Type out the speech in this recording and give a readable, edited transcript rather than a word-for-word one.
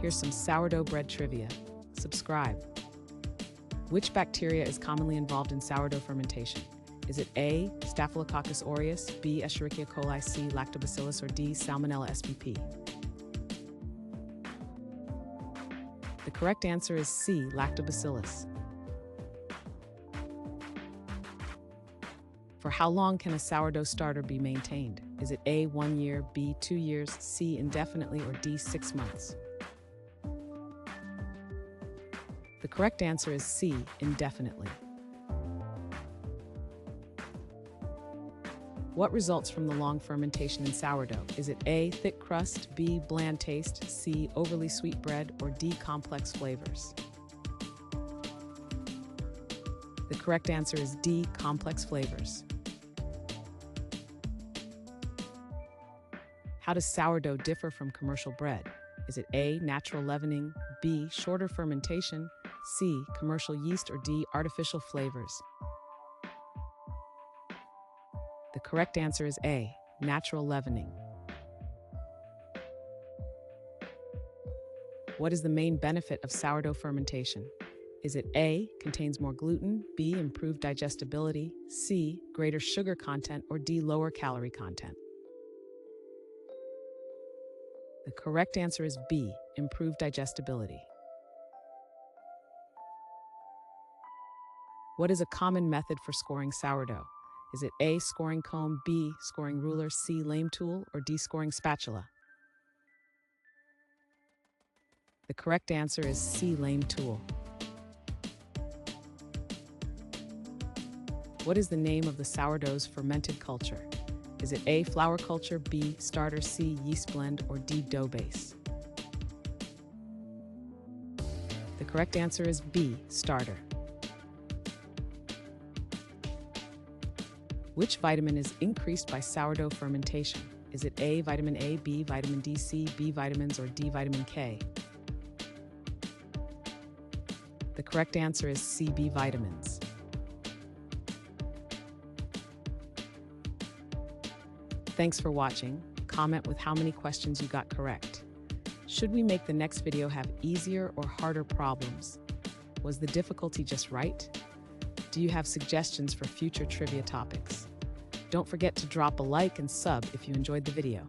Here's some sourdough bread trivia. Subscribe. Which bacteria is commonly involved in sourdough fermentation? Is it A, Staphylococcus aureus, B, Escherichia coli, C, Lactobacillus, or D, Salmonella spp? The correct answer is C, Lactobacillus. For how long can a sourdough starter be maintained? Is it A, 1 year, B, 2 years, C, indefinitely, or D, 6 months? The correct answer is C, indefinitely. What results from the long fermentation in sourdough? Is it A, thick crust, B, bland taste, C, overly sweet bread, or D, complex flavors? The correct answer is D, complex flavors. How does sourdough differ from commercial bread? Is it A, natural leavening, B, shorter fermentation, C, commercial yeast, or D, artificial flavors? The correct answer is A, natural leavening. What is the main benefit of sourdough fermentation? Is it A, contains more gluten, B, improved digestibility, C, greater sugar content, or D, lower calorie content? The correct answer is B, improved digestibility. What is a common method for scoring sourdough? Is it A, scoring comb, B, scoring ruler, C, lame tool, or D, scoring spatula? The correct answer is C, lame tool. What is the name of the sourdough's fermented culture? Is it A, flour culture, B, starter, C, yeast blend, or D, dough base? The correct answer is B, starter. Which vitamin is increased by sourdough fermentation? Is it A, vitamin A, B, vitamin D, C, B vitamins, or D, vitamin K? The correct answer is C, B vitamins. Thanks for watching. Comment with how many questions you got correct. Should we make the next video have easier or harder problems? Was the difficulty just right? Do you have suggestions for future trivia topics? Don't forget to drop a like and sub if you enjoyed the video.